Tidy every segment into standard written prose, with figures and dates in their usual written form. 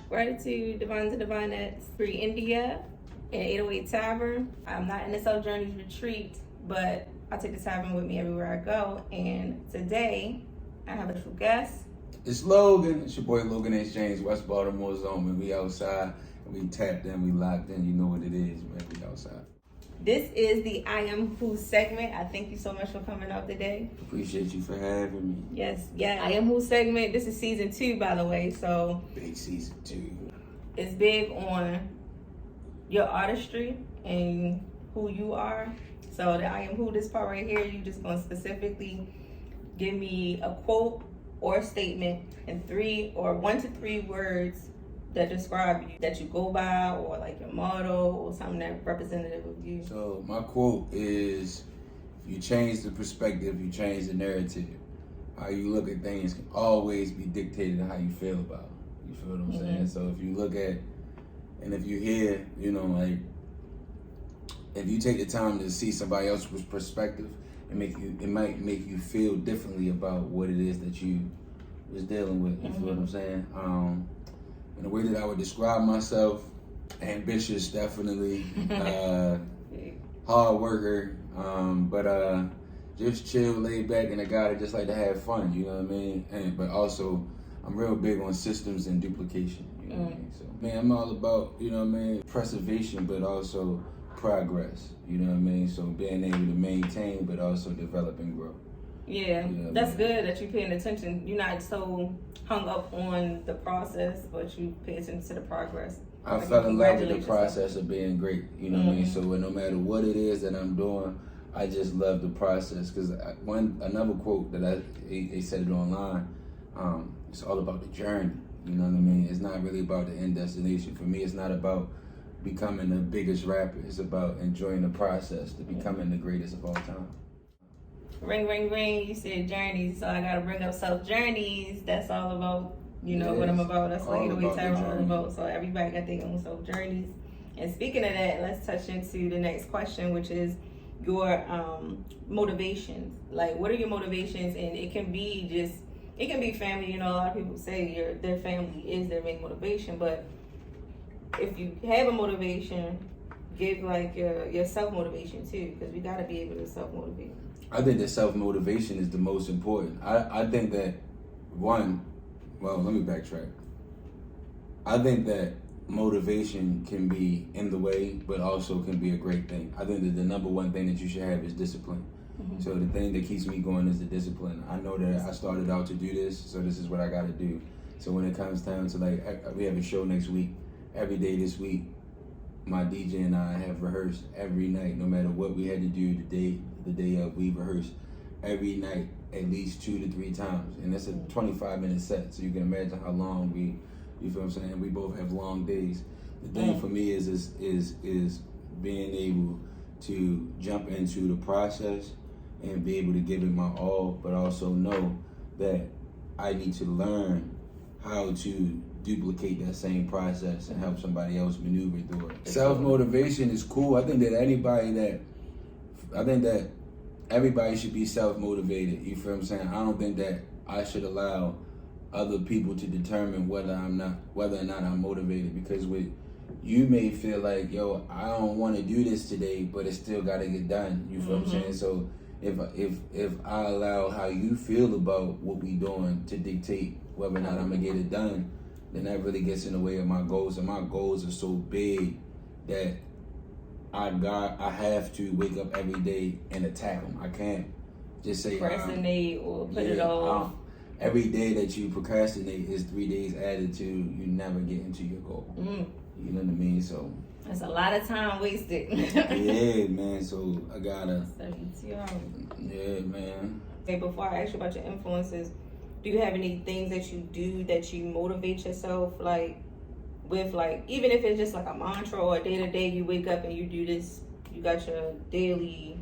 Gratitude, Divines and Divinettes, Free India, and 808 Tavern. I'm not in the Self Journeys retreat, but I take the Tavern with me everywhere I go. And today, I have a special guest. It's Logan. It's your boy Logan H, West Baltimore zone. When we outside, and we tapped in, we locked in. You know what it is, man. We outside. This is the I Am Who segment. I thank you so much for coming out today. Appreciate you for having me. Yes, I Am Who segment. This is season 2, by the way. So big season 2. It's big on your artistry and who you are. So the I Am Who, this part right here, you just gonna specifically give me a quote or a statement in 1 to 3 words that describe you, that you go by, or like your motto, or something that's representative of you. So my quote is, if you change the perspective, you change the narrative. How you look at things can always be dictated on how you feel about it. You feel what I'm saying? So if you look at, and if you hear, you know, like, if you take the time to see somebody else's perspective, it might make you feel differently about what it is that you was dealing with. You feel what I'm saying? In the way that I would describe myself, ambitious, definitely, hard worker, but just chill, laid back, and a guy that just like to have fun, you know what I mean? But also, I'm real big on systems and duplication, you know what I mean? So, man, I'm all about, you know what I mean, preservation, but also progress, you know what I mean? So being able to maintain, but also develop and grow. Yeah, you know that's good that you're paying attention. You're not so hung up on the process, but you pay attention to the progress. I fell in love with the process of being great, you know what I mean? So no matter what it is that I'm doing, I just love the process. Because another quote that they said it online, it's all about the journey, you know what I mean? It's not really about the end destination. For me, it's not about becoming the biggest rapper. It's about enjoying the process to becoming the greatest of all time. Ring, ring, ring. You said journeys, so I gotta bring up Self Journeys. That's all about, you know, what I'm about. That's what 808 Tavern all about. So everybody got their own self journeys. And speaking of that, let's touch into the next question, which is your motivations. Like, what are your motivations? And it can be family. You know, a lot of people say their family is their main motivation, but if you have a motivation, give like your self-motivation too, because we got to be able to self-motivate. I think that self-motivation is the most important. I think that let me backtrack. I think that motivation can be in the way, but also can be a great thing. I think that the number one thing that you should have is discipline. So the thing that keeps me going is the discipline. I know that I started out to do this, so this is what I got to do. So when it comes time to, like, we have a show next week, every day this week, my DJ and I have rehearsed every night, no matter what we had to do the day of, we rehearsed every night at least 2 to 3 times. And that's a 25-minute set, so you can imagine how long you feel what I'm saying? We both have long days. The thing for me is being able to jump into the process and be able to give it my all, but also know that I need to learn how to duplicate that same process and help somebody else maneuver through it. Self-motivation is cool. I think that everybody should be self-motivated. You feel what I'm saying? I don't think that I should allow other people to determine whether or not I'm motivated, because you may feel like, yo, I don't want to do this today, but it still got to get done. You feel what I'm saying? So if I allow how you feel about what we doing to dictate whether or not I'm gonna get it done, then that really gets in the way of my goals. And my goals are so big that I have to wake up every day and attack them. I can't just say procrastinate or put it off. Every day that you procrastinate is 3 days added to you never getting to your goal. You know what I mean? So that's a lot of time wasted. Yeah, man. So I gotta. 72 hours. Yeah, man. Okay, before I ask you about your influences, do you have any things that you do that you motivate yourself, like, with, like, even if it's just like a mantra or a day-to-day, you wake up and you do this, you got your daily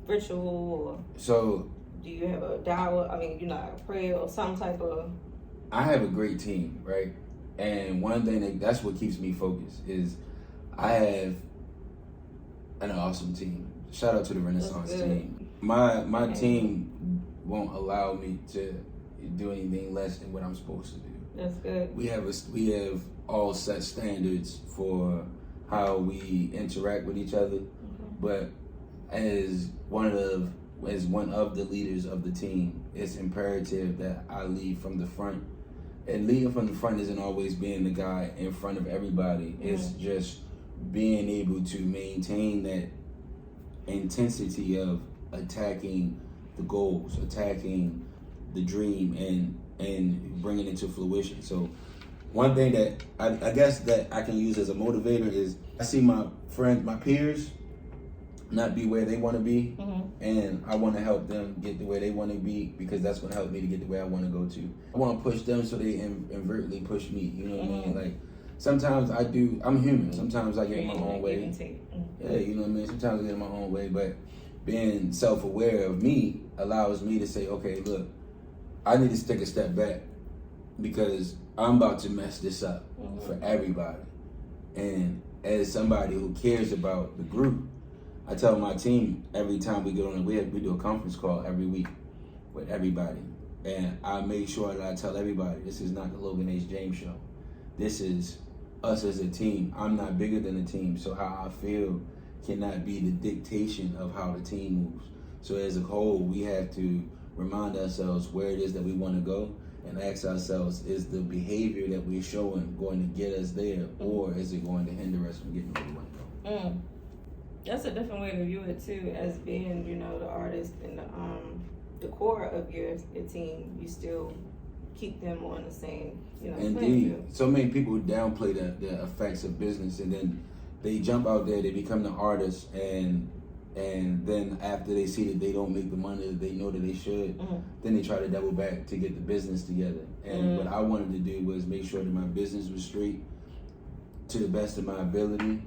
ritual, or so do you have a dial? I mean, a prayer or some type of... I have a great team, right? And one thing that's what keeps me focused is I have an awesome team. Shout out to the Renaissance team. My team won't allow me to, do anything less than what I'm supposed to do. That's good. We have all set standards for how we interact with each other, but as one of the leaders of the team, it's imperative that I lead from the front. And leading from the front isn't always being the guy in front of everybody. It's just being able to maintain that intensity of attacking the goals, attacking the dream, and bringing it to fruition. So one thing that I guess that I can use as a motivator is I see my friends, my peers, not be where they want to be, and I want to help them get to where they want to be, because that's going to help me to get to where I want to go to. I want to push them so they inadvertently push me. You know what I mean? Like sometimes I'm human. Sometimes I get in my own way. Yeah, you know what I mean? Sometimes I get in my own way, but being self-aware of me allows me to say, okay, look, I need to take a step back because I'm about to mess this up for everybody. And as somebody who cares about the group, I tell my team every time we get on, we do a conference call every week with everybody. And I make sure that I tell everybody, this is not the Logan H. James show. This is us as a team. I'm not bigger than the team, so how I feel cannot be the dictation of how the team moves. So as a whole, we have to remind ourselves where it is that we want to go, and ask ourselves, is the behavior that we're showing going to get us there, or is it going to hinder us from getting where we want to go? That's a different way to view it too, as being, you know, the artist and the core of your team. You still keep them on the same, you know. Indeed, so many people downplay the effects of business, and then they jump out there, they become the artist, and then after they see that they don't make the money that they know that they should, then they try to double back to get the business together. And what I wanted to do was make sure that my business was straight to the best of my ability,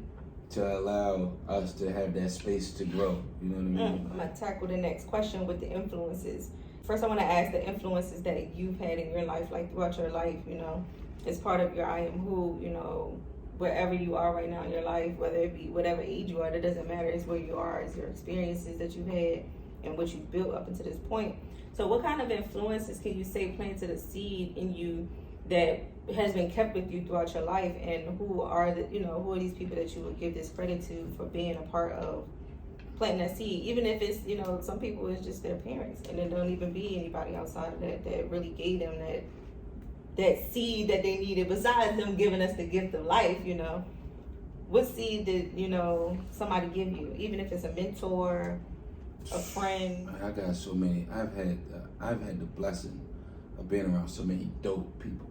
to allow us to have that space to grow. You know what I mean? I'm gonna tackle the next question with the influences. First, I want to ask the influences that you've had in your life, like throughout your life, you know, as part of your I Am Who, you know, wherever you are right now in your life, whether it be whatever age you are, that doesn't matter. It's where you are, it's your experiences that you've had and what you've built up until this point. So what kind of influences can you say planted a seed in you that has been kept with you throughout your life, and who are these people that you would give this credit to for being a part of planting that seed? Even if it's, you know, some people it's just their parents, and there don't even be anybody outside of that really gave them that seed that they needed, besides them giving us the gift of life. You know, what seed did, you know, somebody give you, even if it's a mentor, a friend? I got so many. I've had the blessing of being around so many dope people.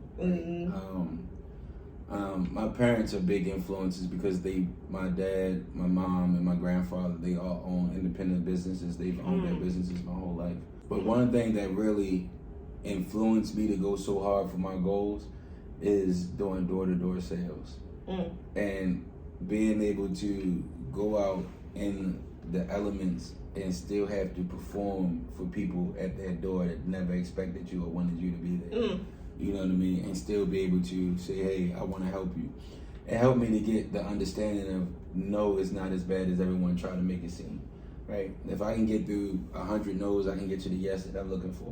My parents are big influences because my dad, my mom, and my grandfather, they all own independent businesses. They've owned their businesses my whole life. But one thing that really influenced me to go so hard for my goals is doing door-to-door sales. And being able to go out in the elements and still have to perform for people at their door that never expected you or wanted you to be there. You know what I mean? And still be able to say, hey, I want to help you. It helped me to get the understanding of no, it's not as bad as everyone tried to make it seem, right? If I can get through 100 no's, I can get to the yes that I'm looking for.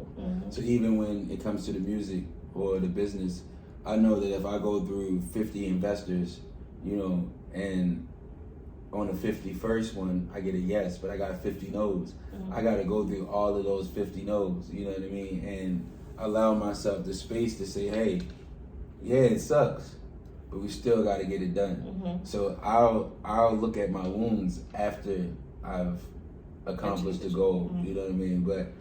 So even when it comes to the music or the business, I know that if I go through 50 investors, you know, and on the 51st one, I get a yes, but I got 50 no's. I got to go through all of those 50 no's, you know what I mean? And allow myself the space to say, hey, yeah, it sucks, but we still got to get it done. So I'll look at my wounds after I've accomplished the goal, you know what I mean? But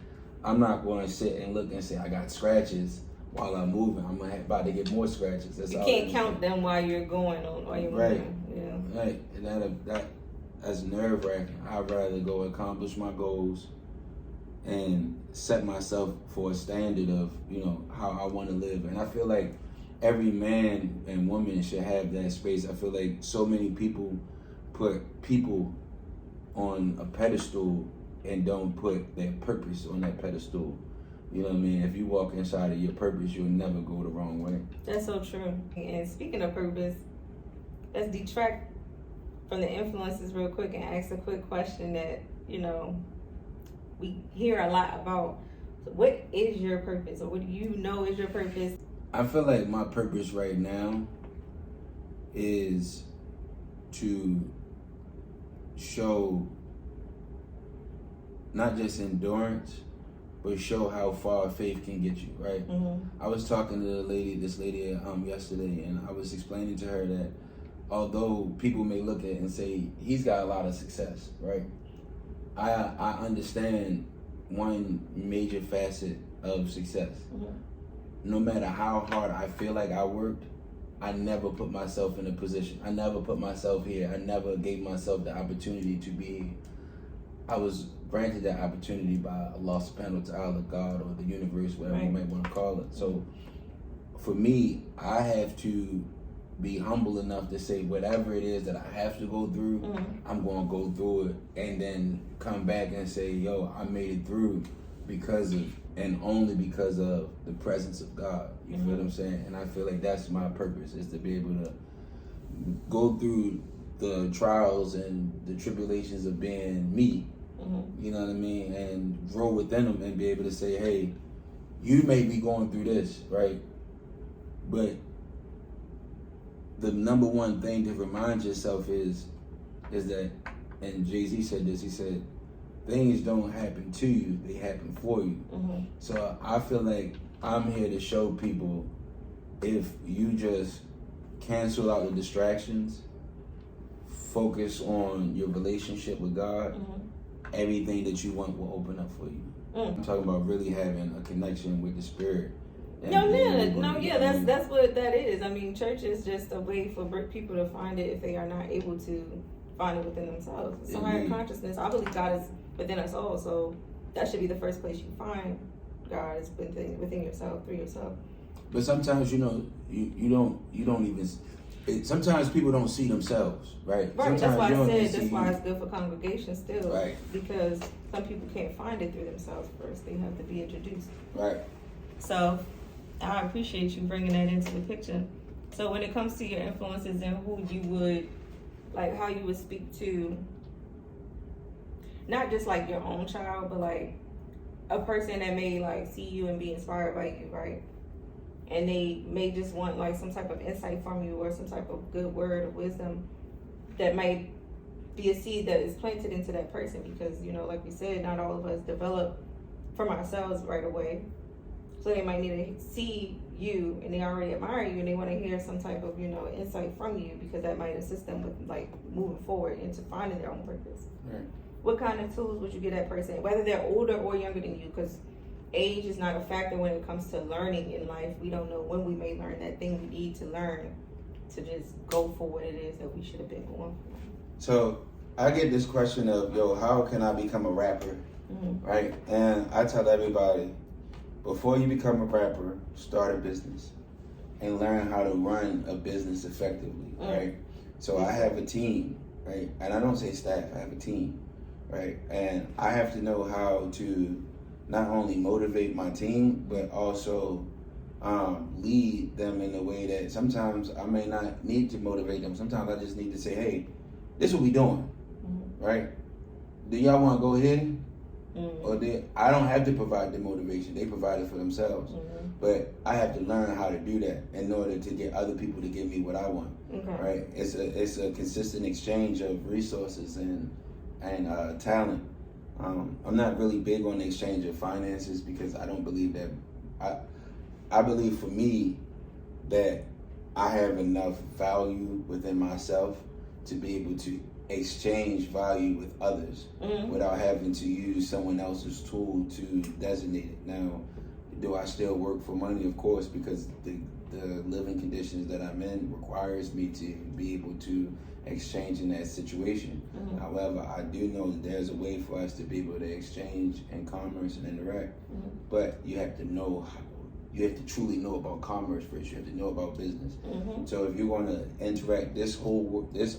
I'm not going to sit and look and say I got scratches while I'm moving. I'm about to get more scratches. You can't count them while you're going on, while you're moving. Yeah. Right, and that's nerve-wracking. I'd rather go accomplish my goals and set myself for a standard of, you know, how I want to live. And I feel like every man and woman should have that space. I feel like so many people put people on a pedestal and don't put their purpose on that pedestal. You know what I mean? If you walk inside of your purpose, you'll never go the wrong way. That's so true. And speaking of purpose, let's detract from the influences real quick and ask a quick question that, you know, we hear a lot about What is your purpose, or what do you know is your purpose? I feel like my purpose right now is to show not just endurance, but show how far faith can get you, right? Mm-hmm. I was talking to this lady yesterday, and I was explaining to her that although people may look at it and say he's got a lot of success, right? I understand one major facet of success. Mm-hmm. No matter how hard I feel like I worked, I never put myself in a position. I never put myself here. I never gave myself the opportunity to be here. I was granted that opportunity by Allah subhanahu wa ta'ala, God, or the universe, whatever you might want to call it. So for me, I have to be humble enough to say whatever it is that I have to go through, I'm going to go through it, and then come back and say, yo, I made it through because of, and only because of the presence of God. You feel what I'm saying? And I feel like that's my purpose, is to be able to go through the trials and the tribulations of being me, you know what I mean? And grow within them and be able to say, hey, you may be going through this, right? But the number one thing to remind yourself is that, and Jay-Z said this, he said, things don't happen to you, they happen for you. So I feel like I'm here to show people, if you just cancel out the distractions, focus on your relationship with God, everything that you want will open up for you. I'm talking about really having a connection with the Spirit. That's what that is. I mean, church is just a way for people to find it if they are not able to find it within themselves. It's a higher consciousness. I believe God is within us all, so that should be the first place you find God, is within yourself, through yourself. But sometimes, you don't even. Sometimes people don't see themselves, right? Right. That's why I said that's why it's good for congregation still, right? Because some people can't find it through themselves first. They have to be introduced, right? So I appreciate you bringing that into the picture. So when it comes to your influences and who you would, like, how you would speak to, not just like your own child, but like a person that may like see you and be inspired by you, right? And they may just want like some type of insight from you, or some type of good word of wisdom that might be a seed that is planted into that person. Because, you know, like we said, not all of us develop from ourselves right away. So they might need to see you, and they already admire you, and they want to hear some type of, you know, insight from you, because that might assist them with like moving forward into finding their own purpose. Right. What kind of tools would you give that person, whether they're older or younger than you? Because age is not a factor when it comes to learning in life. We don't know when we may learn that thing we need to learn to just go for what it is that we should have been going for. So I get this question of, yo, how can I become a rapper? Right? And I tell everybody, before you become a rapper, start a business and learn how to run a business effectively, right? So I have a team, right? And I don't say staff, I have a team, right? And I have to know how to not only motivate my team, but also lead them in a way that sometimes I may not need to motivate them. Sometimes I just need to say, hey, this is what we doing, right? Do y'all want to go here? Or I don't have to provide the motivation. They provide it for themselves. But I have to learn how to do that in order to get other people to give me what I want, right? It's a consistent exchange of resources and talent. I'm not really big on the exchange of finances, because I don't believe that. I believe, for me, that I have enough value within myself to be able to exchange value with others without having to use someone else's tool to designate it. Now, do I still work for money? Of course, because the living conditions that I'm in requires me to be able to exchange in that situation. However, I do know that there's a way for us to be able to exchange and commerce and interact. But you have to know how. You have to truly know about commerce first. You have to know about business. So if you're going to interact,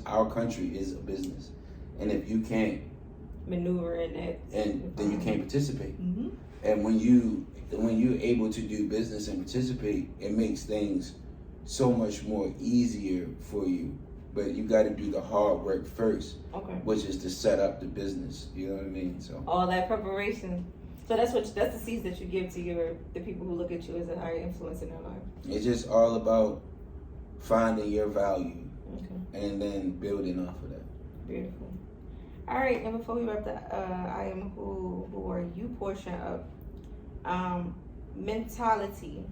our country is a business, and if you can't maneuver in that, and then you can't participate. And when you're able to do business and participate, it makes things so much more easier for you. But you got to do the hard work first, which is to set up the business. You know what I mean? So all that preparation. So that's the seeds that you give to the people who look at you as a higher influence in their life. It's just all about finding your value, Okay. and then building off of that. Beautiful. All right, and before we wrap the I am who are you portion of mentality,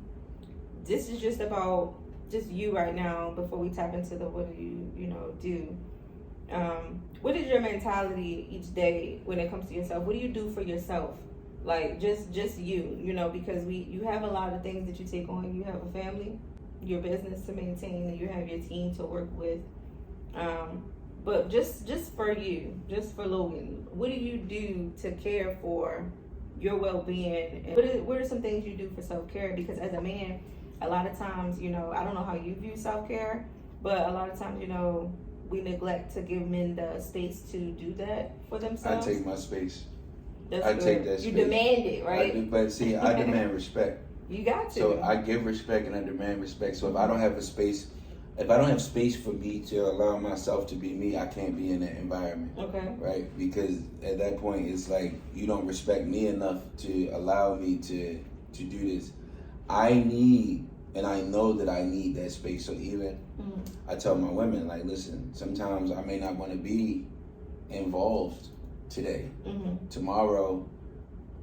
this is just about just you right now. Before we tap into the what do you do? What is your mentality each day when it comes to yourself? What do you do for yourself? Like just you, because you have a lot of things that you take on. You have a family, your business to maintain, and you have your team to work with. But just for you, just for Logan, what do you do to care for your well-being? And what are some things you do for self-care? Because as a man, a lot of times, I don't know how you view self-care, but a lot of times, we neglect to give men the space to do that for themselves. I take my space. Take that space. You demand it, right? But see, I demand respect. You got to. So I give respect and I demand respect. So if I don't have space for me to allow myself to be me, I can't be in that environment. Okay. Right? Because at that point, it's like you don't respect me enough to allow me to do this. I need, and I know that I need that space. So even I tell my women, like, listen, sometimes I may not want to be involved today. Tomorrow,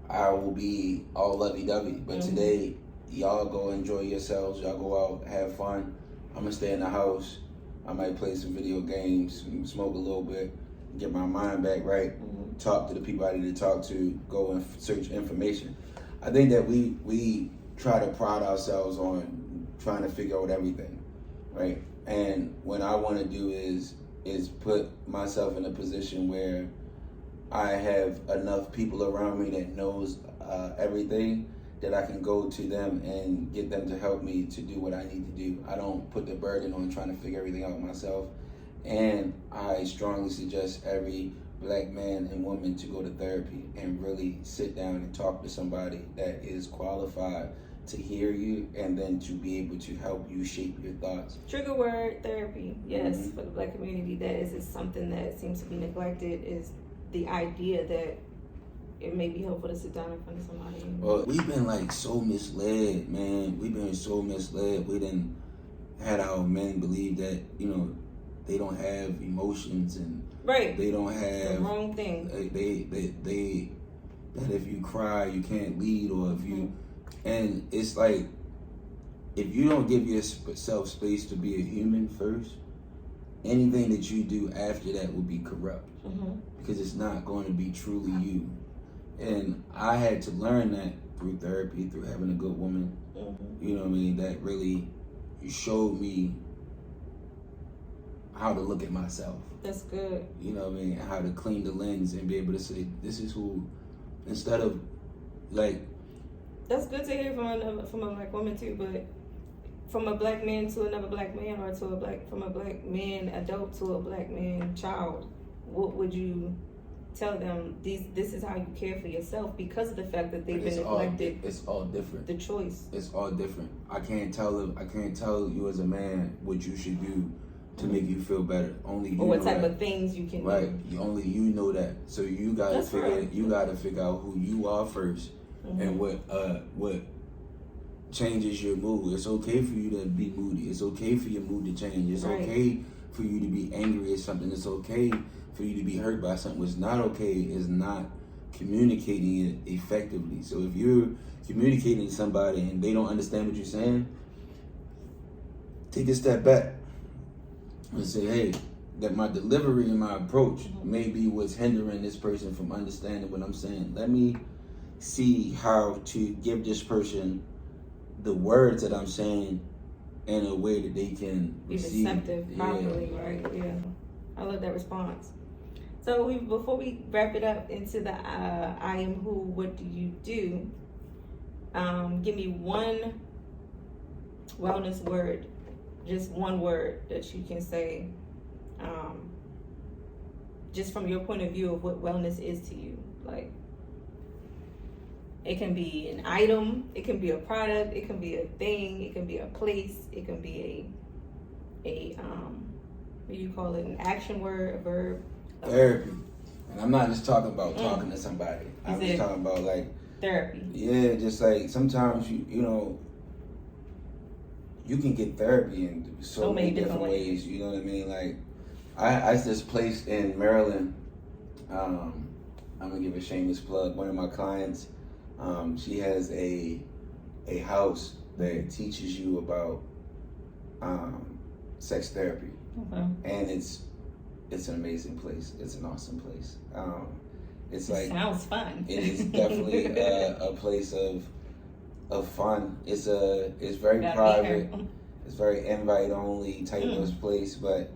I will be all lovey-dovey. But today, y'all go enjoy yourselves. Y'all go out, have fun. I'm going to stay in the house. I might play some video games, smoke a little bit, get my mind back right, talk to the people I need to talk to, go and search information. I think that we try to pride ourselves on trying to figure out everything, right? And what I want to do is put myself in a position where I have enough people around me that knows everything, that I can go to them and get them to help me to do what I need to do. I don't put the burden on trying to figure everything out myself. And I strongly suggest every black man and woman to go to therapy and really sit down and talk to somebody that is qualified to hear you and then to be able to help you shape your thoughts. Trigger word, therapy. Yes, for the black community, that is something that seems to be neglected, is the idea that it may be helpful to sit down in front of somebody. Well, we've been like so misled, man. We've been so misled. We didn't had our men believe that, they don't have emotions and they don't have the wrong thing. They that if you cry you can't lead, or if you and it's like if you don't give yourself space to be a human first, anything that you do after that will be corrupt because it's not going to be truly you. And I had to learn that through therapy, through having a good woman, you know what I mean, that really showed me how to look at myself. That's good. You know what I mean, how to clean the lens and be able to say, this is who, instead of like. That's good to hear from a black woman too, but from a black man to another black man, or from a black man adult to a black man child, what would you tell them? This is how you care for yourself, because of the fact that they've been neglected. It's all different. The choice. It's all different. I can't tell you as a man what you should do to make you feel better. Only you. Or what know type that. of things you can do. Only you know that. So you gotta figure out who you are first, and what changes your mood. It's okay for you to be moody. It's okay for your mood to change. It's okay for you to be angry at something. It's okay for you to be hurt by something. What's not okay is not communicating it effectively. So if you're communicating to somebody and they don't understand what you're saying, take a step back and say, hey, that my delivery and my approach may be what's hindering this person from understanding what I'm saying. Let me see how to give this person the words that I'm saying in a way that they can be receive. receptive properly, right? Yeah. I love that response. So before we wrap it up into the I am who, what do you do? Give me one wellness word, just one word that you can say, just from your point of view of what wellness is to you. Like, it can be an item, it can be a product, it can be a thing, it can be a place, it can be a what do you call it, an action word, a verb. Therapy. And I'm not just talking about talking to somebody. I'm just talking about like Therapy. Yeah, just like sometimes you know you can get therapy in so many different ways. You know what I mean? Like I this place in Maryland. I'm gonna give a shameless plug. One of my clients, she has a house that teaches you about sex therapy, and it's an amazing place. It's an awesome place. It's like sounds fun. It is definitely a place of fun. It's very private. It's very invite only type of place, but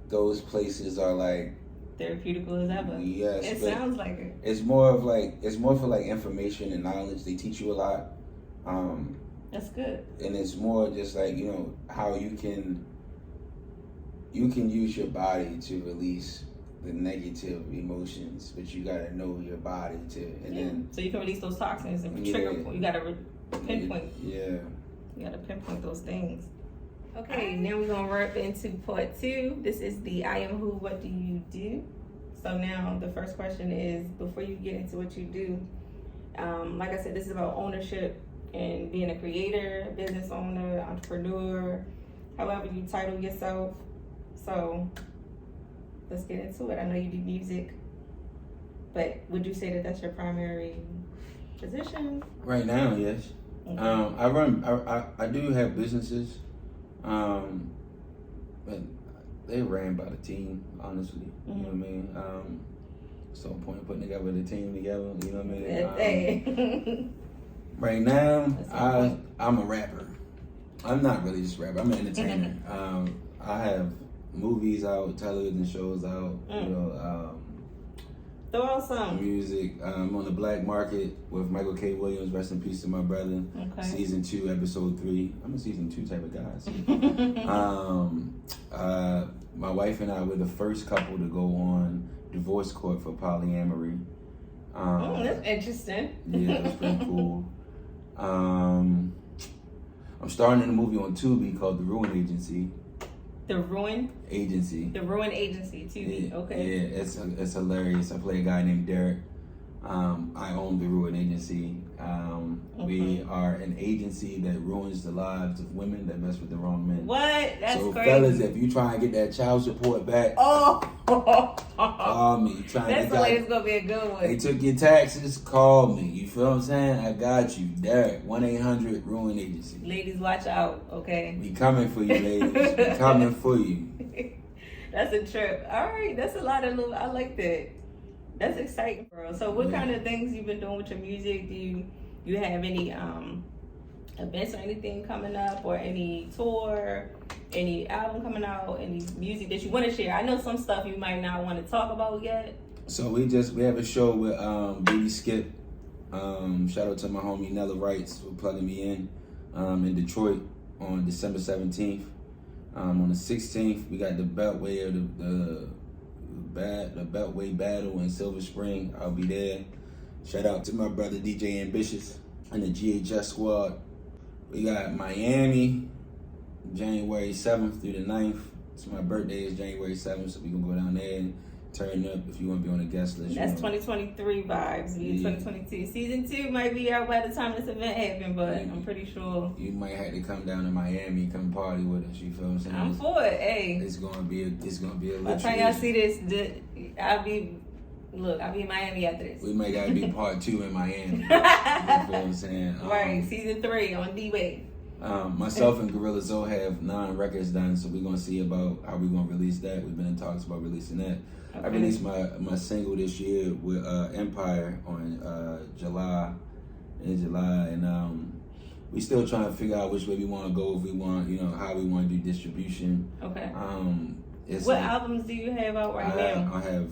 those places are like therapeutical as ever. Yes, it sounds like it. It's more for like information and knowledge. They teach you a lot. That's good. And it's more just like, you know, how you can use your body to release the negative emotions, but you gotta know your body to, and then so you can release those toxins and trigger. You gotta pinpoint. Yeah. You gotta pinpoint those things. Okay, now we're gonna wrap into part 2. This is the I am who, what do you do? So now the first question is, before you get into what you do, like I said, this is about ownership and being a creator, business owner, entrepreneur, however you title yourself. So let's get into it. I know you do music, but would you say that that's your primary position? Right now, yes. Okay. I do have businesses, but they ran by the team, honestly. You know what I mean? So point of putting together the team together, you know what I mean? Right now, I'm a rapper. I'm not really just a rapper. I'm an entertainer. I have movies out, television shows out, you know. Throw out some music. I'm on the black market with Michael K. Williams. Rest in peace to my brother. Okay. Season 2, episode 3. I'm a season 2 type of guy. My wife and I were the first couple to go on divorce court for polyamory. That's interesting. Yeah, it was pretty cool. I'm starring in a movie on Tubi called The Ruin Agency. The Ruin Agency. The Ruin Agency, Tubi. Okay. Yeah, it's hilarious. I play a guy named Derek. I own The Ruin Agency. We are an agency that ruins the lives of women that mess with the wrong men. What? That's so crazy. Fellas, if you try and get that child support back, call me. That's the way it's gonna be a good one. They took your taxes, call me. You feel what I'm saying? I got you. Derek, 1-800-RUIN Agency. Ladies, watch out, okay? We coming for you, ladies. We coming for you. That's a trip. All right, that's a lot of I like that. That's exciting, bro. So what kind of things you've been doing with your music? Do you have any events or anything coming up, or any tour, any album coming out, any music that you want to share? I know some stuff you might not want to talk about yet. So we have a show with Baby Skip. Shout out to my homie Nella Wrights for plugging me in Detroit on December 17th. On the 16th, we got the Beltway of the Beltway Battle in Silver Spring. I'll be there. Shout out to my brother DJ Ambitious and the GHS squad. We got Miami, January 7th through the 9th. So my birthday is January 7th, so we can go down there and turn up if you want to be on the guest list. That's 2023 vibes. Yeah. 2022. Season 2 might be out by the time this event happens, but I'm pretty sure you might have to come down to Miami, come party with us. You feel what I'm saying? I'm for it. Hey, it's gonna be a by the time y'all see this, I'll be in Miami after this. We might gotta be part 2 in Miami. You feel what I'm saying? Right, season 3 on D-Way. Myself and Gorilla Zoe have 9 records done, so we're gonna see about how we're gonna release that. We've been in talks about releasing that. Okay. I released my single this year with Empire on July, and we still trying to figure out which way we want to go. If we want, how we want to do distribution. Okay. What albums do you have out right now? I have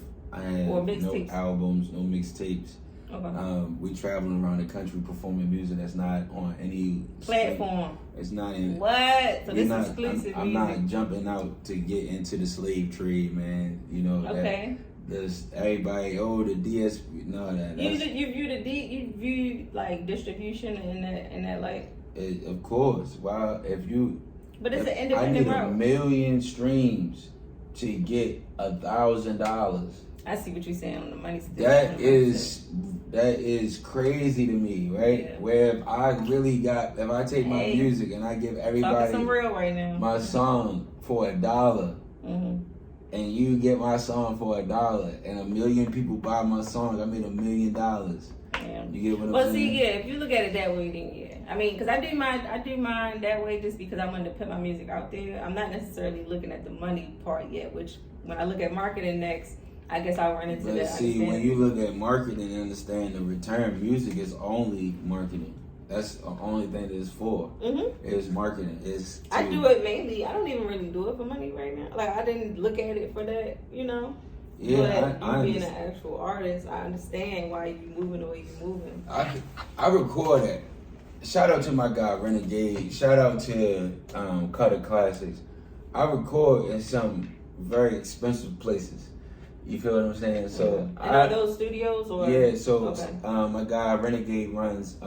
no albums, no mixtapes. Okay. We traveling around the country performing music that's not on any platform. It's not in what? So this is exclusive. I'm not jumping out to get into the slave trade, man. Okay. There's everybody. The DSP. No, you view like distribution and that like. Of course. Wow. But it's an independent route. I need 1 million streams to get $1,000. I see what you're saying on the money. That is crazy to me, right? Yeah. Where if I take my music and I give everybody some real right now. my song for $1, and you get my song for $1, and 1 million people buy my song, I made $1 million. Yeah. You get what I'm Well, saying? see, yeah, if you look at it that way, then yeah. I mean, because I do mine that way just because I wanted to put my music out there. I'm not necessarily looking at the money part yet, which when I look at marketing next, I guess I'll run into that. But see, when you look at marketing and understand the return, music is only marketing. That's the only thing that it's for. Is marketing. I do it mainly. I don't even really do it for money right now. Like, I didn't look at it for that, you know. Yeah, but you being an actual artist, I understand why you moving the way you moving. I record it. Shout out to my guy Renegade. Shout out to Cutter Classics. I record in some very expensive places. You feel what I'm saying? So are those studios or? Yeah, so my guy Renegade runs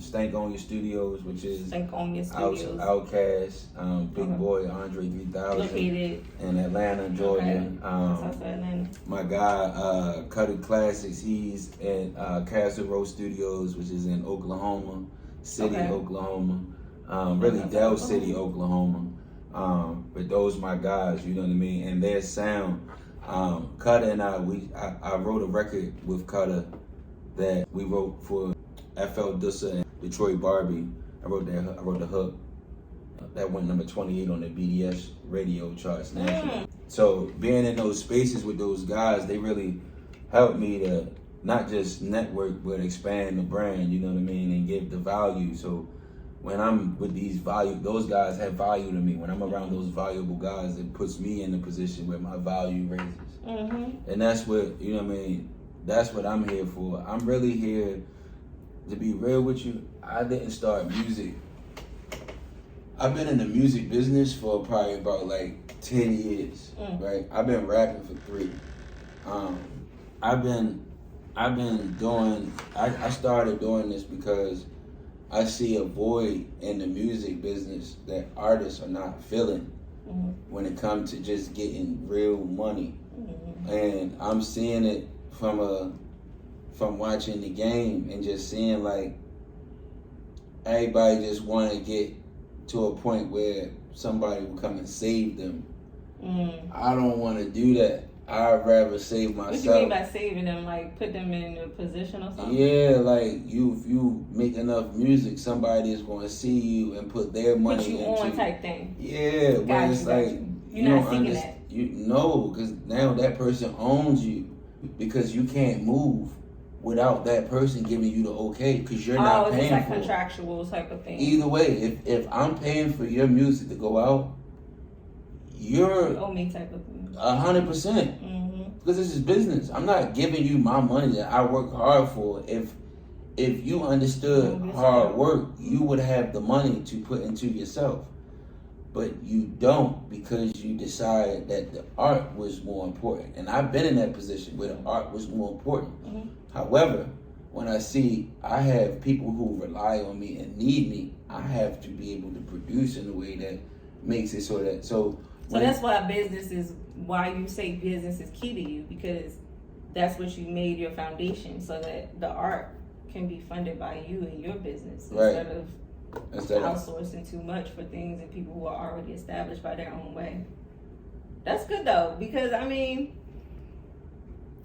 Stank On Your Studios, which is Stank On Your Studios. Outkast, Big Boy Andre 3000 located in Atlanta, Georgia. Atlanta. My guy Cutter Classics, he's at Castle Road Studios, which is in Oklahoma City, Oklahoma. Really Del City, Oklahoma. But those my guys, you know what I mean? And their sound. Cutter and I wrote a record with Cutter that we wrote for FL Dussa and Detroit Barbie. I wrote the hook. That went number 28 on the BDS radio charts nationally. So being in those spaces with those guys, they really helped me to not just network, but expand the brand, you know what I mean, and give the value. So when I'm with those guys have value to me. When I'm around those valuable guys, it puts me in a position where my value raises. And that's what, you know what I mean, that's what I'm here for. I'm really here, to be real with you, I didn't start music. I've been in the music business for probably about like 10 years, right? I've been rapping for 3. I started doing this because I see a void in the music business that artists are not filling when it comes to just getting real money. And I'm seeing it from watching the game and just seeing like everybody just want to get to a point where somebody will come and save them. I don't want to do that. I'd rather save myself. What do you mean by saving them? Like put them in a position or something? Yeah, like if you make enough music, somebody is going to see you and put their money into you on type thing. Yeah, when it's like you're not seeking that. Because now that person owns you because you can't move without that person giving you the okay because you're not paying it's like for contractual type of thing. Either way, if I'm paying for your music to go out, you're owe me type of thing. 100%. Because this is business. I'm not giving you my money that I work hard for. If you understood hard work, you would have the money to put into yourself. But you don't because you decided that the art was more important. And I've been in that position where the art was more important. However, when I see I have people who rely on me and need me, I have to be able to produce in a way that makes it so that... So that's why you say business is key to you, because that's what you made your foundation so that the art can be funded by you and your business instead of outsourcing too much for things and people who are already established by their own way. That's good though, because I mean,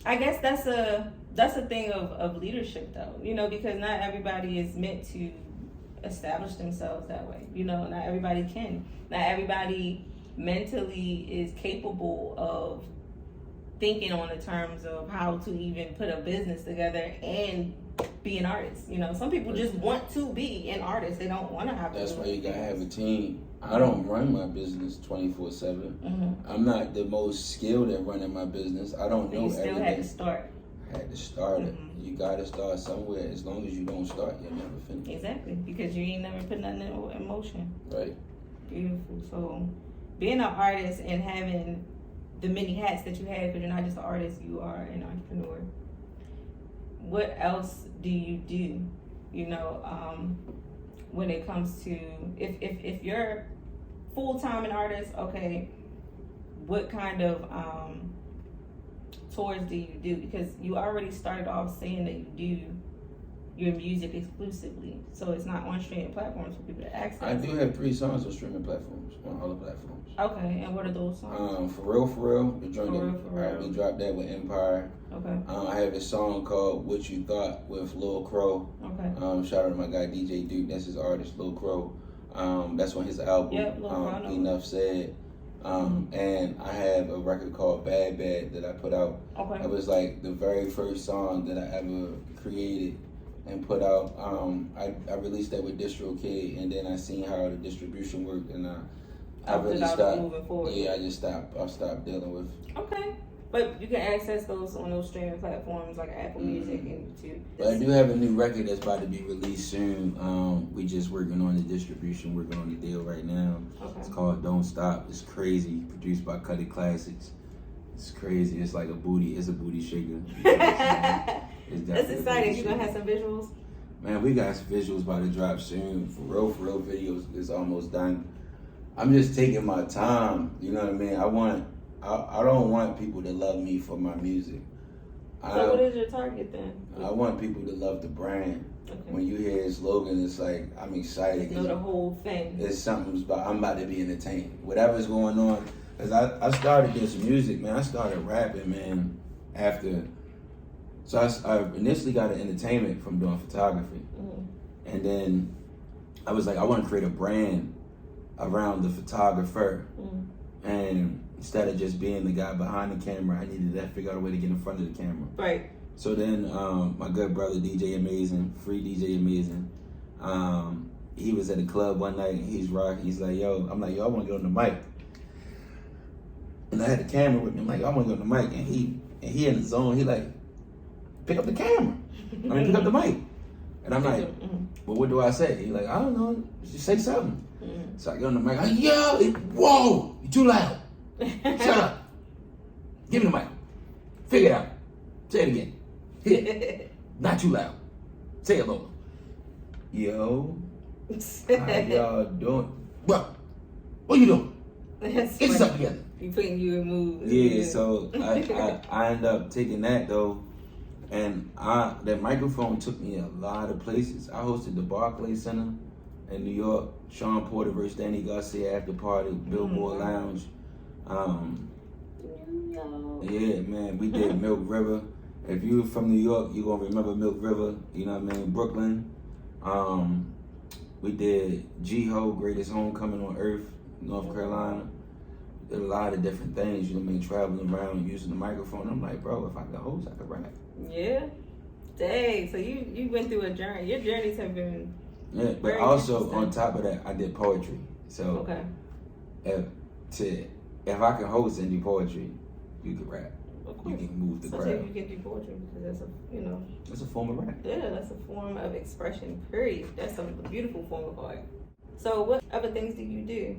I guess that's a thing of leadership though, you know, because not everybody is meant to establish themselves that way. You know, not everybody can. Not everybody mentally is capable of thinking on the terms of how to even put a business together and be an artist. You know, some people just want to be an artist. They don't want to have. That's why you gotta have a team. I don't run my business 24/7. I'm not the most skilled at running my business. I don't know everything. You still had to start. I had to start it. You gotta start somewhere. As long as you don't start, you'll never finish. Exactly, because you ain't never put nothing in motion. Right. Beautiful. So, being an artist and having the many hats that you have, because you're not just an artist, you are an entrepreneur. What else do you do? You know, when it comes to if you're full-time an artist, okay, what kind of tours do you do? Because you already started off saying that you do your music exclusively, so it's not on streaming platforms for people to access. I do have 3 songs on streaming platforms, on all the platforms. Okay, and what are those songs? For real, the joint For that Real. we dropped that with Empire. Okay. I have a song called What You Thought with Lil Crow. Okay. Shout out to my guy DJ Duke, that's his artist, Lil Crow. That's on his album. Yep, Lil Crow. Enough Said. And I have a record called Bad Bad that I put out. Okay. It was like the very first song that I ever created and put out. I released that with DistroKid, and then I seen how the distribution worked, and I really stopped. Moving forward. Yeah, I stopped dealing with. Okay. But you can access those on those streaming platforms like Apple Music and YouTube. But I do have a new record that's about to be released soon. We just working on the distribution, working on the deal right now. Okay. It's called Don't Stop. It's crazy. Produced by Cuddy Classics. It's crazy. It's like a booty shaker. That's exciting. You gonna have some visuals? Man, we got some visuals about to drop soon. For real videos is almost done. I'm just taking my time. You know what I mean? I don't want people to love me for my music. So what is your target then? I want people to love the brand. Okay. When you hear his slogan, it's like, I'm excited. You know the whole thing. It's something I'm about to be entertained. Whatever's going on. Because I started this music, man. I started rapping, man, after. So I initially got an entertainment from doing photography. Mm-hmm. And then I was like, I want to create a brand around the photographer. Mm-hmm. And instead of just being the guy behind the camera, I needed to figure out a way to get in front of the camera. Right. So then my good brother, DJ Amazing, free DJ Amazing, he was at a club one night and he's rocking. He's like, yo, I'm like, yo, I want to get on the mic. And I had the camera with me. I'm like, I want to get on the mic. And he in the zone. He like, pick up the camera. Pick up the mic. And I'm like, well, what do I say? He's like, I don't know. Just say something. Mm-hmm. So I get on the mic. I'm like, yo, whoa, you're too loud. Shut up. Give me the mic. Figure it out. Say it again. Hit it. Not too loud. Say it lower. Yo, how y'all doing? What you doing? Get yourself together. You putting you in mood. Yeah, so I ended up taking that though, and that microphone took me a lot of places. I hosted the Barclays Center in New York, Sean Porter versus Danny Garcia after party, Billboard Lounge. Yeah, man, we did Milk River. If you're from New York, you're gonna remember Milk River. You know what I mean? Brooklyn. We did G-Ho, Greatest Homecoming on Earth, North Carolina. Did a lot of different things, you know what I mean, traveling around using the microphone. I'm like, bro, if I could host, I could rap. Yeah. Dang, so you went through a journey. Your journeys have been but also on top of that, I did poetry. So if I can host and do poetry, you can rap. Of course. You can move the crowd. So you can do poetry because that's it's a form of rap. Yeah, that's a form of expression, period. That's a beautiful form of art. So what other things do you do?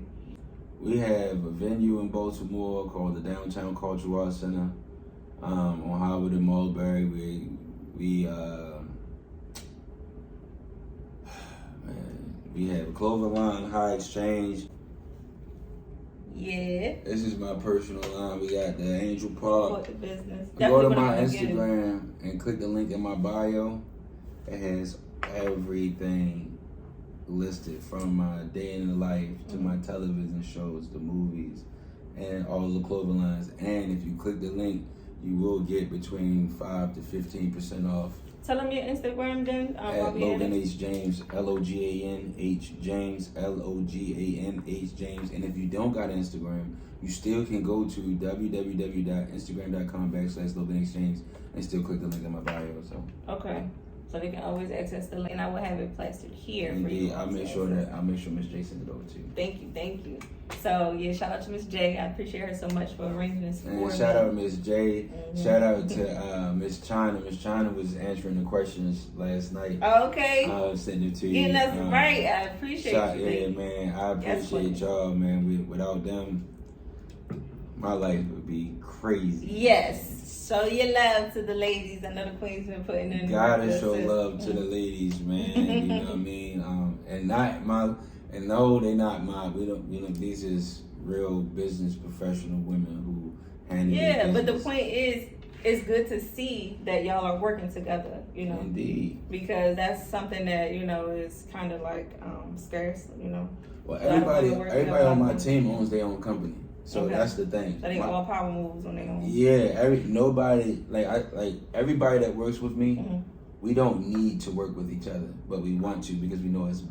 We have a venue in Baltimore called the Downtown Cultural Arts Center on Howard and Mulberry. We have Cloverline, High Exchange. Yeah. This is my personal line. We got the Angel Park. The business. Go to my Instagram and click the link in my bio. It has everything listed from my day in the life to my television shows, the movies, and all the clothing lines. And if you click the link, you will get between 5 to 15% off. Tell them your Instagram then. At Logan H James, LOGAN-H James, LOGAN-H James. And if you don't got Instagram, you still can go to www.instagram.com/Logan H James and still click the link in my bio. So okay. So they can always access the link, and I will have it plastered here for you. I'll make sure Miss J sends it over to you. Thank you. So yeah, shout out to Miss J. I appreciate her so much for arranging this for me. Shout out Miss J. Mm-hmm. Shout out to Miss China. Miss China was answering the questions last night. Okay. Send it to you. Getting us right. I appreciate you. Yeah, man. I appreciate y'all, man. Without them, my life would be crazy. Yes. Show your love to the ladies. I know the queen's been putting in. Gotta show love to the ladies, man. You know what I mean? And no, they not my. We don't. You know, these is real business professional women who handle Yeah, their but the business. point is, it's good to see that y'all are working together, you know. Indeed. Because that's something that, you know, is kind of like scarce, you know. Well, A lot of women work everybody together. on my team owns their own company, so Okay. that's the thing. So they all power moves on their own. Yeah, nobody everybody that works with me. Mhm. We don't need to work with each other, but we want to because we know it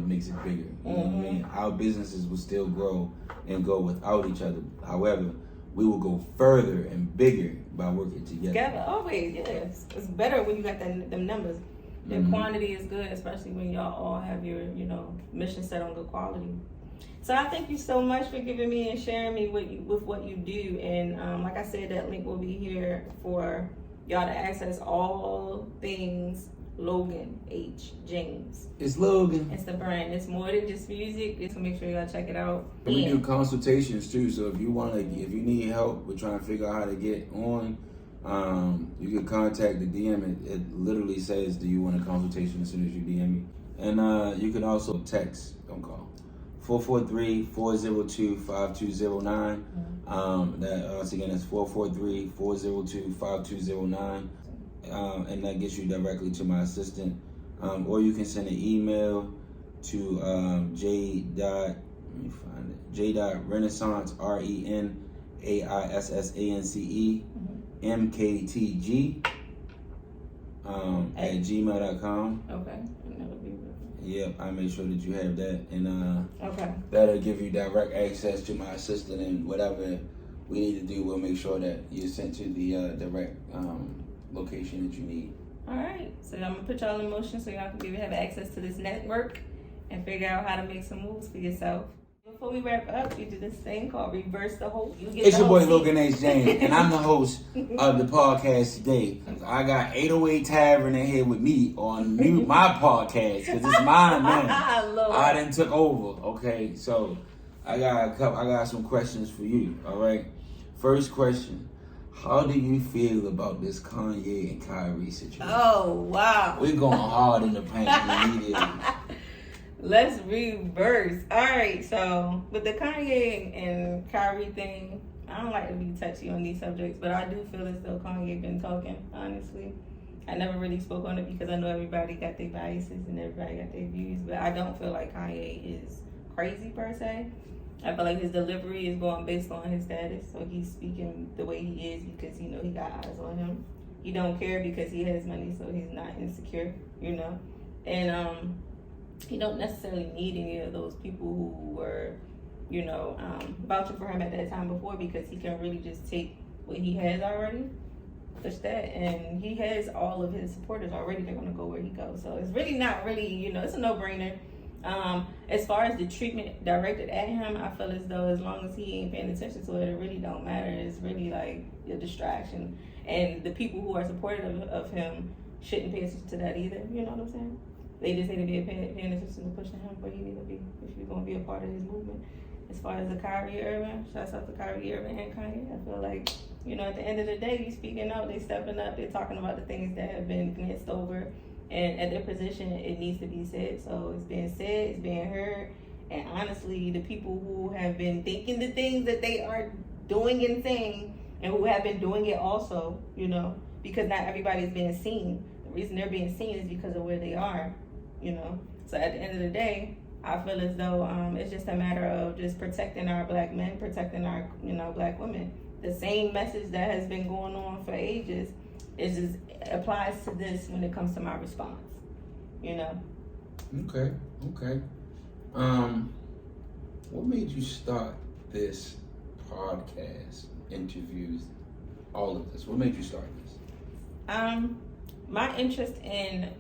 makes it bigger. You know what I mean? Our businesses will still grow and go without each other. However, we will go further and bigger by working together. Together, always, yes. It's better when you got them numbers. The quantity is good, especially when y'all all have your, you know, mission set on good quality. So I thank you so much for giving me and sharing me with what you do. And like I said, that link will be here for y'all to access all things Logan H. James. It's Logan. It's the brand. It's more than just music. Just to make sure y'all check it out. We do consultations too. So if you need help with trying to figure out how to get on, you can contact the DM. It literally says, "Do you want a consultation?" As soon as you DM me, and you can also text. Don't call. 443-402-5209. That once again is 443-402-5209. And that gets you directly to my assistant. Or you can send an email to j.renaissance, RENAISSANCE MKTG at gmail.com. Okay. Yep, I made sure that you have that, and okay, that'll give you direct access to my assistant, and whatever we need to do, we'll make sure that you're sent to the direct location that you need. All right, so I'm gonna put y'all in motion so y'all can have access to this network and figure out how to make some moves for yourself. Before we wrap up, we do this thing called Reverse the Host. It's your boy Logan H. James, and I'm the host of the podcast today. I got 808 Tavern in here with me on my podcast, because it's mine now. I done took over, okay? So I got some questions for you, all right? First question, how do you feel about this Kanye and Kyrie situation? Oh, wow. We're going hard in the paint immediately. Let's reverse. All right, so with the Kanye and Kyrie thing, I don't like to be touchy on these subjects, but I do feel as though Kanye been talking, honestly. I never really spoke on it because I know everybody got their biases and everybody got their views, but I don't feel like Kanye is crazy per se. I feel like his delivery is going based on his status, so he's speaking the way he is because, you know, he got eyes on him. He don't care because he has money, so he's not insecure, you know. And he don't necessarily need any of those people who were, you know, vouching for him at that time before, because he can really just take what he has already, push that, and he has all of his supporters already. They're gonna go where he goes, so it's really not really, you know, it's a no-brainer. As far as the treatment directed at him, I feel as though as long as he ain't paying attention to it, it really don't matter. It's really like a distraction, and the people who are supportive of him shouldn't pay attention to that either. You know what I'm saying? They just need to be paying attention to pushing him where he need to be if you're gonna be a part of his movement. As far as the Kyrie Irving, shouts out to Kyrie Irving and Kanye. I feel like, you know, at the end of the day, you speaking out, they stepping up, they're talking about the things that have been glanced over, and at their position, it needs to be said. So it's being said, it's being heard, and honestly, the people who have been thinking the things that they are doing and saying, and who have been doing it also, you know, because not everybody is being seen. The reason they're being seen is because of where they are. You know, so at the end of the day, I feel as though it's just a matter of just protecting our black men, protecting our, you know, black women. The same message that has been going on for ages, it just applies to this when it comes to my response. You know. Okay. What made you start this podcast, interviews, all of this? What made you start this? My interest in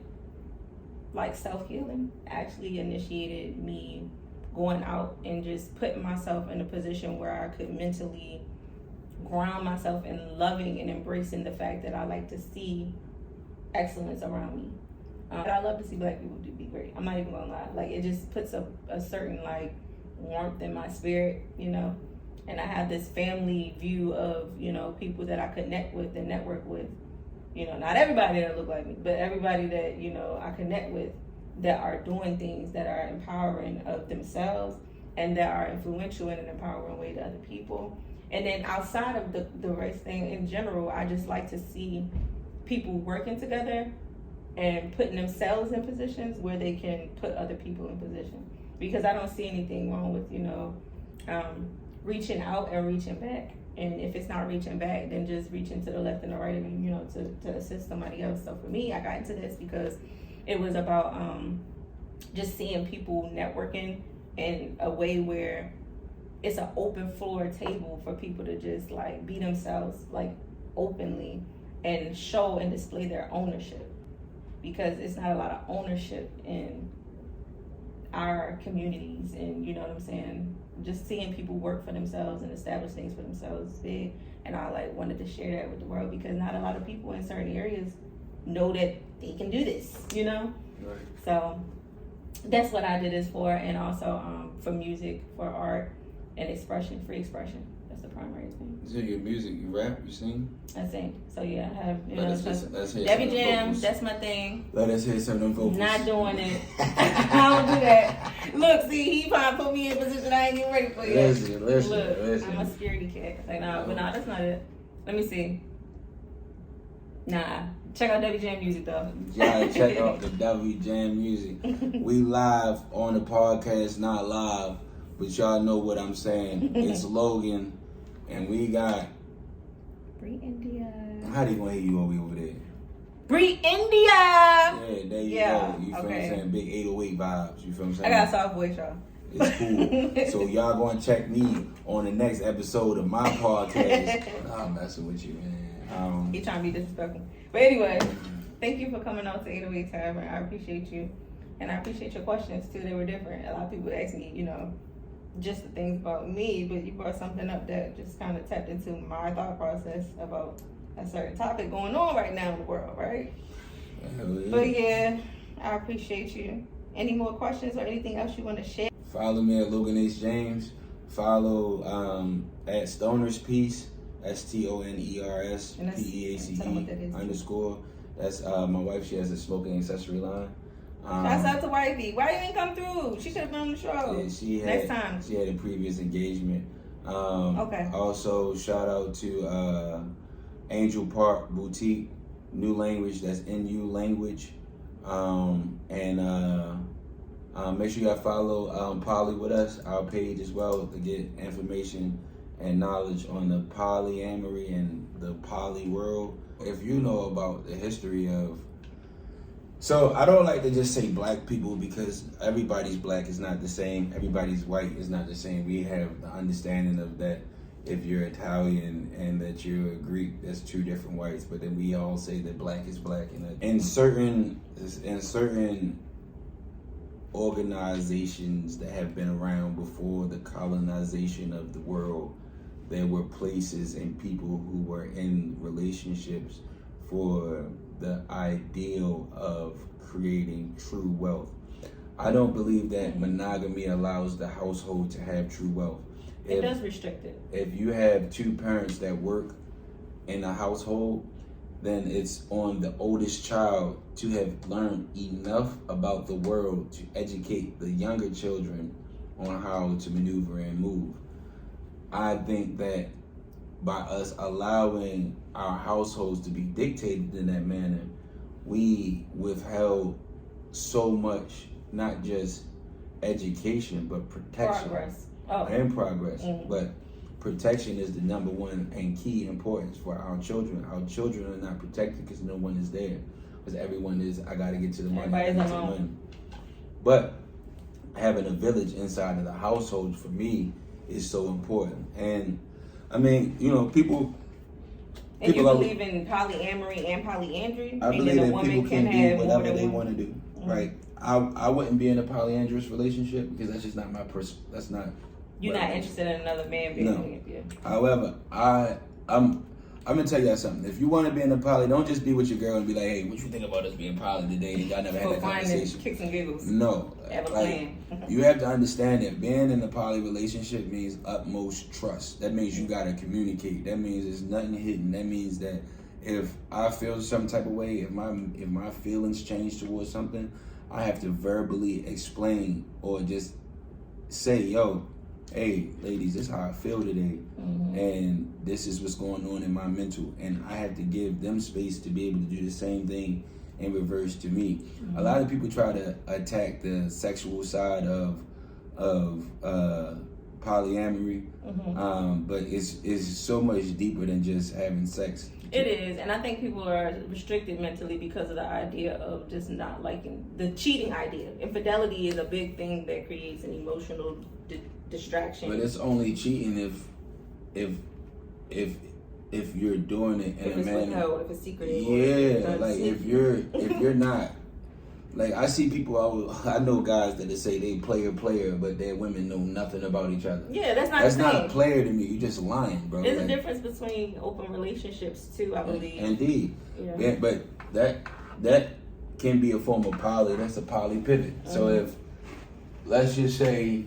like self-healing actually initiated me going out and just putting myself in a position where I could mentally ground myself in loving and embracing the fact that I like to see excellence around me. I love to see black people do be great. I'm not even gonna lie. Like, it just puts a certain like warmth in my spirit, you know. And I have this family view of, you know, people that I connect with and network with. You know, not everybody that look like me, but everybody that, you know, I connect with that are doing things that are empowering of themselves and that are influential in an empowering way to other people. And then outside of the race thing in general, I just like to see people working together and putting themselves in positions where they can put other people in position. Because I don't see anything wrong with, reaching out and reaching back. And if it's not reaching back, then just reaching to the left and the right of you, to assist somebody else. So for me, I got into this because it was about just seeing people networking in a way where it's an open floor table for people to just like be themselves like openly and show and display their ownership, because it's not a lot of ownership in our communities. And you know what I'm saying, just seeing people work for themselves and establish things for themselves is big. And I like wanted to share that with the world, because not a lot of people in certain areas know that they can do this, Right. So that's what I did this for. And also for music, for art and expression, free expression. That's the primary thing. So your music, you rap, you sing? I sing. So yeah, I have, let's hear Debbie some Jam, vocals. that's my thing. Let us hear some of them vocals. Not doing it. I don't do that. Look, see, he probably put me in a position I ain't even ready for yet. Listen. I'm a scaredy cat. Like, but that's not it. Let me see. Nah. Check out Debbie Jam music though. Yeah, check out the Debbie Jam music. We live on the podcast, not live, but y'all know what I'm saying. It's Logan, and we got Bree India. How do you want to hear you over there? Bree India. Yeah, there you Yeah, go. You feel what I'm okay. saying? Big 808 vibes. You feel what I'm saying? I got a soft voice, y'all. It's cool. So y'all gonna check me on the next episode of my podcast. I'm messing with you, man. He trying to be disrespectful. But anyway, thank you for coming out to 808 Tavern. I appreciate you. And I appreciate your questions too. They were different. A lot of people ask me, just the things about me, but you brought something up that just kind of tapped into my thought process about a certain topic going on right now in the world, right? Yeah. But yeah, I appreciate you. Any more questions or anything else you want to share? Follow me at Logan H James. Follow at Stoner's Peace. STONERS PEACE_. That's my wife. She has a smoking accessory line. Shouts out to Wifey. Why you didn't come through? She should have been on the show. Yeah, next time. She had a previous engagement. Okay. Also, shout out to Angel Park Boutique, New Language. That's NU Language. Make sure y'all follow Poly with us, our page as well, to get information and knowledge on the polyamory and the poly world. If you know about the history of, so I don't like to just say black people, because everybody's black is not the same. Everybody's white is not the same. We have the understanding of that. If you're Italian and that you're Greek, that's two different whites. But then we all say that black is black. And in certain organizations that have been around before the colonization of the world, there were places and people who were in relationships for the ideal of creating true wealth. I don't believe that monogamy allows the household to have true wealth. It does restrict it. If you have two parents that work in a household, then it's on the oldest child to have learned enough about the world to educate the younger children on how to maneuver and move. I think that by us allowing our households to be dictated in that manner, we withheld so much, not just education, but protection. Progress. And progress. But protection is the number one and key importance for our children. Our children are not protected because no one is there. Because everyone is, I got to get to the money. Everybody's alone. But having a village inside of the household, for me, is so important. And I mean, people. And you believe in polyamory and polyandry? I believe that people can do whatever they want to do. Mm-hmm. Right? I wouldn't be in a polyandrous relationship because that's just not my that's not. You're not interested in another man being with you. However, I'm gonna tell y'all something. If you want to be in a poly, don't just be with your girl and be like, "Hey, what you think about us being poly today?" And y'all never had that conversation. Kicks and giggles. No, Have a plan. You have to understand that being in a poly relationship means utmost trust. That means you gotta communicate. That means there's nothing hidden. That means that if I feel some type of way, if my feelings change towards something, I have to verbally explain or just say, yo, hey, ladies, this is how I feel today, and this is what's going on in my mental, and I have to give them space to be able to do the same thing in reverse to me. A lot of people try to attack the sexual side of polyamory, but it's so much deeper than just having sex. It is, and I think people are restricted mentally because of the idea of just not liking the cheating idea. Infidelity is a big thing that creates an emotional distraction. But it's only cheating if you're doing it in a manner. If it's secret. Yeah, like if you're not. Like, I see people, I know guys that say they player, but their women know nothing about each other. Yeah, that's not a player to me. You just lying, bro. There's a difference between open relationships, too, I believe. Indeed. Yeah, but that can be a form of poly. That's a poly pivot. So if, let's just say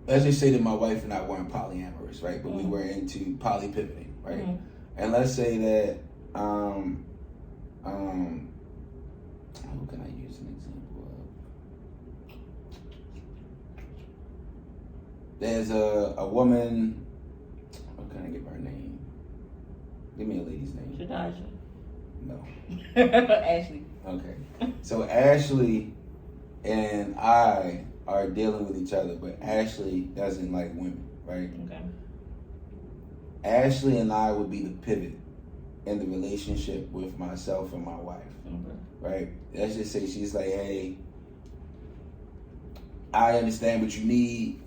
that my wife and I weren't polyamorous, right? But we were into poly pivoting, right? And let's say that, who can I use an example of? There's a woman. How can I give her name? Give me a lady's name. Shadaja. No. Ashley. Okay. So Ashley and I are dealing with each other, but Ashley doesn't like women, right? Okay. Ashley and I would be the pivot in the relationship with myself and my wife. Okay. Right? Let's just say she's like, hey, I understand what you need.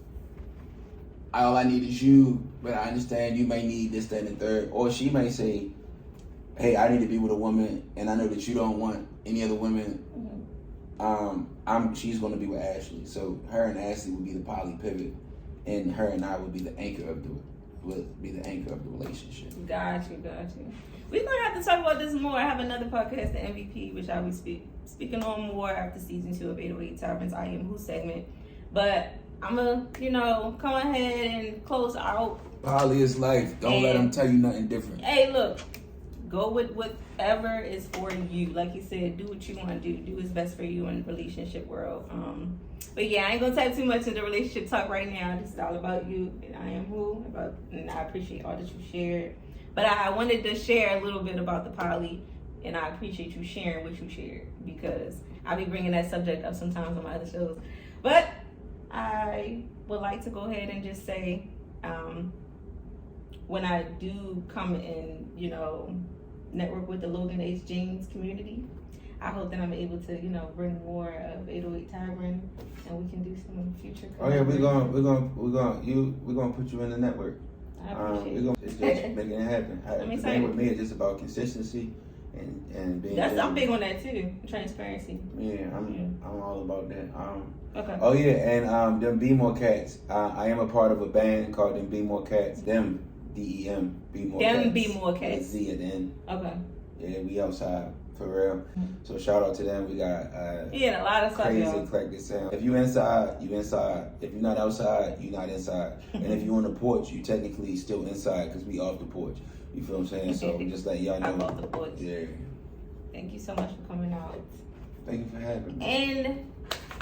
All I need is you, but I understand you may need this, that, and the third. Or she may say, hey, I need to be with a woman, and I know that you don't want any other women. She's going to be with Ashley. So her and Ashley would be the poly pivot, and her and I would be the anchor of the relationship. Got you. We're going to have to talk about this more. I have another podcast, the MVP, which I will be speaking on more after season 2 of 808 Taverns I Am Who segment. But I'm going to, come ahead and close out. Poly is life. Don't let them tell you nothing different. Hey, look. Go with whatever is for you. Like you said, do what you want to do. Do what's best for you in the relationship world. But yeah, I ain't going to type too much into relationship talk right now. This is all about you. And I am who. And I appreciate all that you shared. But I wanted to share a little bit about the poly, and I appreciate you sharing what you shared, because I'll be bringing that subject up sometimes on my other shows. But I would like to go ahead and just say, when I do come and, network with the Logan H James community, I hope that I'm able to, bring more of 808 Tavern, and we can do some future. Oh yeah, we're gonna put you in the network. I appreciate it. It's just making it happen. The thing with me is just about consistency and being. I'm big on that too. Transparency. Yeah, I'm all about that. Okay. Oh yeah, and them Be More Cats. I am a part of a band called them Be More Cats. Them DEM Be More Cats. Them Be More Cats. Z at the end. Okay. Yeah, we outside for real. So shout out to them. We got a lot of stuff. Crazy eclectic sound. If you inside, you inside. If you're not outside, you not inside. And if you on the porch, you technically still inside because we off the porch. You feel what I'm saying? So just let y'all know. I'm off the porch. Yeah. Thank you so much for coming out. Thank you for having me. And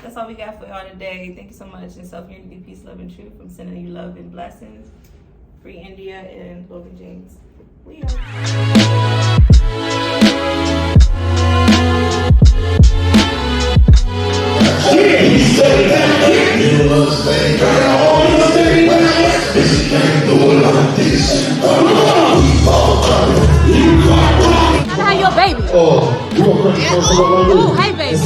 that's all we got for y'all today. Thank you so much. And self-unity, peace, love, and truth. I'm sending you love and blessings. Free India and Logan James. We are. Can I have your baby? Oh, you want to Oh, hey, baby.